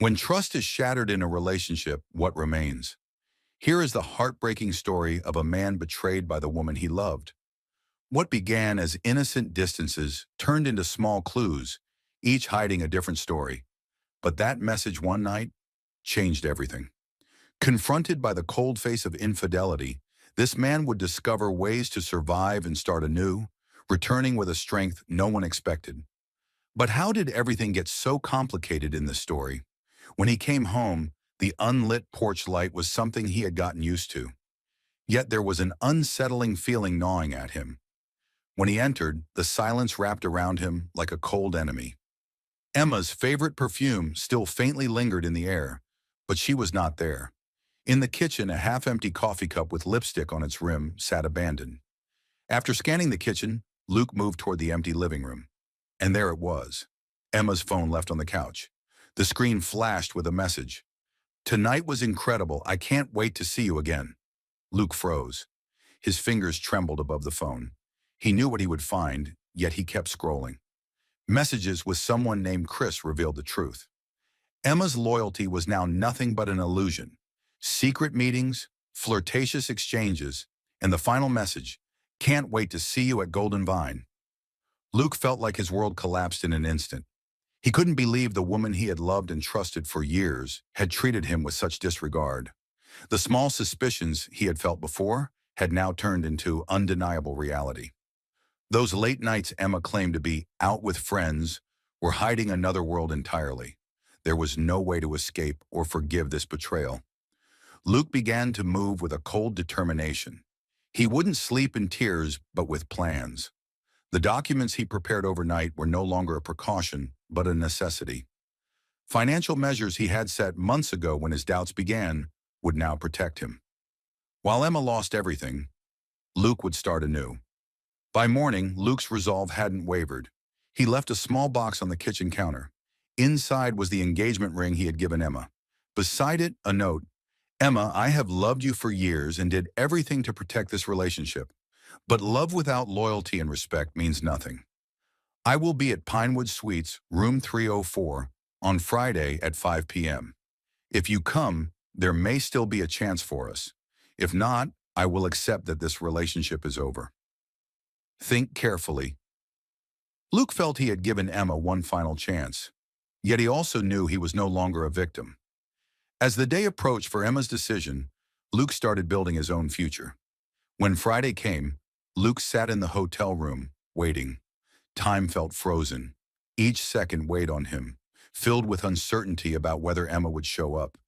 When trust is shattered in a relationship, what remains? Here is the heartbreaking story of a man betrayed by the woman he loved. What began as innocent distances turned into small clues, each hiding a different story. But that message one night changed everything. Confronted by the cold face of infidelity, this man would discover ways to survive and start anew, returning with a strength no one expected. But how did everything get so complicated in this story? When he came home, the unlit porch light was something he had gotten used to. Yet there was an unsettling feeling gnawing at him. When he entered, the silence wrapped around him like a cold enemy. Emma's favorite perfume still faintly lingered in the air, but she was not there. In the kitchen, a half-empty coffee cup with lipstick on its rim sat abandoned. After scanning the kitchen, Luke moved toward the empty living room. And there it was, Emma's phone left on the couch. The screen flashed with a message. "Tonight was incredible. I can't wait to see you again." Luke froze. His fingers trembled above the phone. He knew what he would find, yet he kept scrolling. Messages with someone named Chris revealed the truth. Emma's loyalty was now nothing but an illusion. Secret meetings, flirtatious exchanges, and the final message, "Can't wait to see you at Golden Vine." Luke felt like his world collapsed in an instant. He couldn't believe the woman he had loved and trusted for years had treated him with such disregard. The small suspicions he had felt before had now turned into undeniable reality. Those late nights Emma claimed to be out with friends were hiding another world entirely. There was no way to escape or forgive this betrayal. Luke began to move with a cold determination. He wouldn't sleep in tears, but with plans. The documents he prepared overnight were no longer a precaution, but a necessity. Financial measures he had set months ago when his doubts began would now protect him. While Emma lost everything, Luke would start anew. By morning, Luke's resolve hadn't wavered. He left a small box on the kitchen counter. Inside was the engagement ring he had given Emma. Beside it, a note. "Emma, I have loved you for years and did everything to protect this relationship. But love without loyalty and respect means nothing. I will be at Pinewood Suites, room 304, on Friday at 5 p.m. If you come, there may still be a chance for us. If not, I will accept that this relationship is over. Think carefully." Luke felt he had given Emma one final chance, yet he also knew he was no longer a victim. As the day approached for Emma's decision, Luke started building his own future. When Friday came, Luke sat in the hotel room, waiting. Time felt frozen. Each second weighed on him, filled with uncertainty about whether Emma would show up.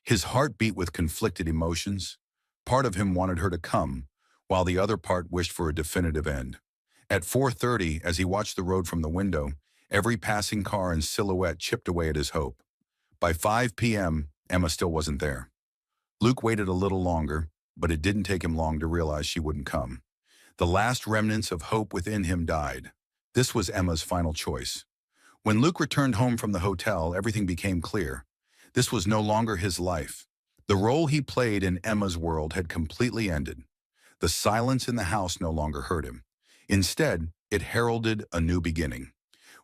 His heart beat with conflicted emotions. Part of him wanted her to come, while the other part wished for a definitive end. At 4:30, as he watched the road from the window, every passing car and silhouette chipped away at his hope. By 5 p.m., Emma still wasn't there. Luke waited a little longer, but it didn't take him long to realize she wouldn't come. The last remnants of hope within him died. This was Emma's final choice. When Luke returned home from the hotel, everything became clear. This was no longer his life. The role he played in Emma's world had completely ended. The silence in the house no longer hurt him. Instead, it heralded a new beginning.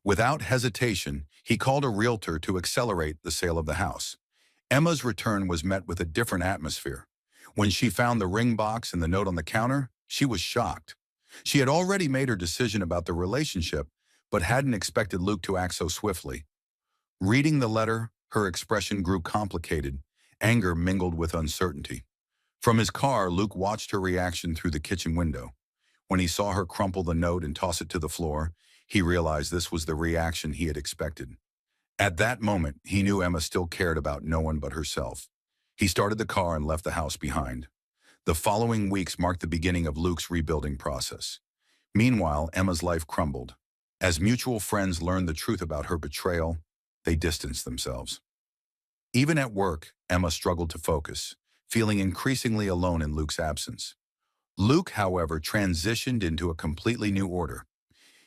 Without hesitation, he called a realtor to accelerate the sale of the house. Emma's return was met with a different atmosphere. When she found the ring box and the note on the counter, she was shocked. She had already made her decision about the relationship, but hadn't expected Luke to act so swiftly. Reading the letter, her expression grew complicated. Anger mingled with uncertainty. From his car, Luke watched her reaction through the kitchen window. When he saw her crumple the note and toss it to the floor, he realized this was the reaction he had expected. At that moment, he knew Emma still cared about no one but herself. He started the car and left the house behind. The following weeks marked the beginning of Luke's rebuilding process. Meanwhile, Emma's life crumbled. As mutual friends learned the truth about her betrayal, they distanced themselves. Even at work, Emma struggled to focus, feeling increasingly alone in Luke's absence. Luke, however, transitioned into a completely new order.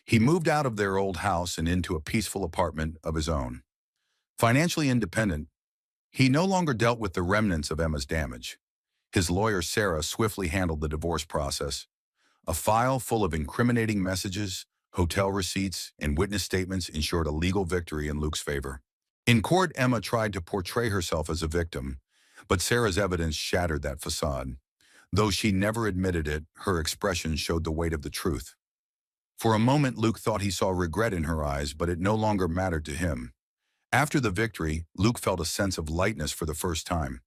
He moved out of their old house and into a peaceful apartment of his own. Financially independent, he no longer dealt with the remnants of Emma's damage. His lawyer, Sarah, swiftly handled the divorce process. A file full of incriminating messages, hotel receipts, and witness statements ensured a legal victory in Luke's favor. In court, Emma tried to portray herself as a victim, but Sarah's evidence shattered that facade. Though she never admitted it, her expression showed the weight of the truth. For a moment, Luke thought he saw regret in her eyes, but it no longer mattered to him. After the victory, Luke felt a sense of lightness for the first time.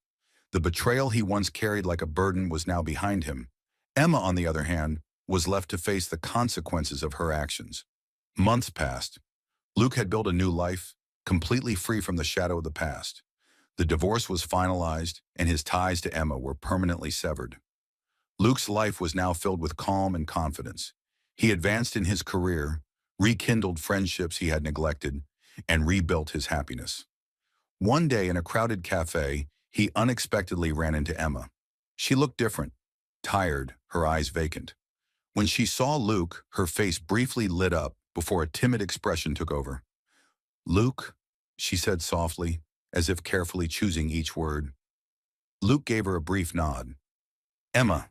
The betrayal he once carried like a burden was now behind him. Emma, on the other hand, was left to face the consequences of her actions. Months passed. Luke had built a new life, completely free from the shadow of the past. The divorce was finalized, and his ties to Emma were permanently severed. Luke's life was now filled with calm and confidence. He advanced in his career, rekindled friendships he had neglected, and rebuilt his happiness. One day in a crowded cafe, he unexpectedly ran into Emma. She looked different, tired, her eyes vacant. When she saw Luke, her face briefly lit up before a timid expression took over. "Luke," she said softly, as if carefully choosing each word. Luke gave her a brief nod. "Emma."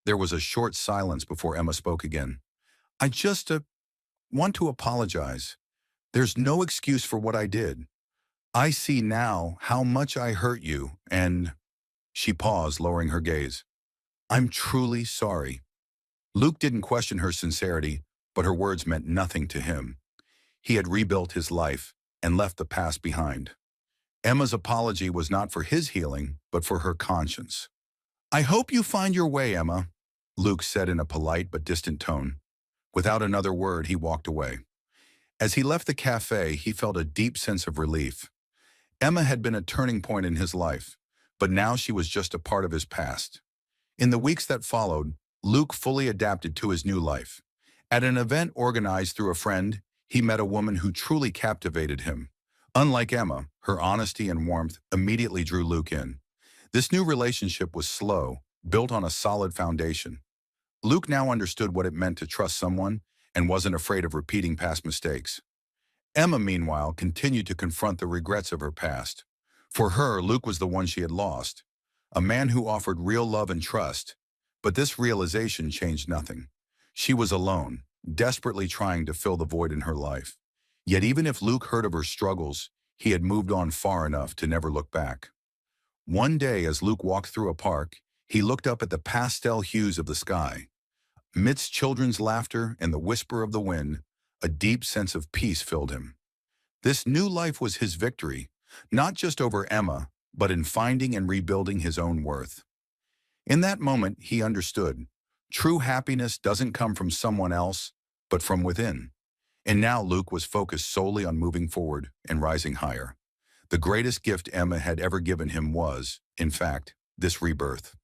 There was a short silence before Emma spoke again. "I just want to apologize. There's no excuse for what I did. I see now how much I hurt you, and—" She paused, lowering her gaze. "I'm truly sorry." Luke didn't question her sincerity, but her words meant nothing to him. He had rebuilt his life and left the past behind. Emma's apology was not for his healing, but for her conscience. "I hope you find your way, Emma," Luke said in a polite but distant tone. Without another word, he walked away. As he left the cafe, he felt a deep sense of relief. Emma had been a turning point in his life, but now she was just a part of his past. In the weeks that followed, Luke fully adapted to his new life. At an event organized through a friend, he met a woman who truly captivated him. Unlike Emma, her honesty and warmth immediately drew Luke in. This new relationship was slow, built on a solid foundation. Luke now understood what it meant to trust someone and wasn't afraid of repeating past mistakes. Emma, meanwhile, continued to confront the regrets of her past. For her, Luke was the one she had lost, a man who offered real love and trust. But this realization changed nothing. She was alone, desperately trying to fill the void in her life. Yet even if Luke heard of her struggles, he had moved on far enough to never look back. One day, as Luke walked through a park, he looked up at the pastel hues of the sky. Amidst children's laughter and the whisper of the wind, a deep sense of peace filled him. This new life was his victory, not just over Emma, but in finding and rebuilding his own worth. In that moment, he understood. True happiness doesn't come from someone else, but from within. And now Luke was focused solely on moving forward and rising higher. The greatest gift Emma had ever given him was, in fact, this rebirth.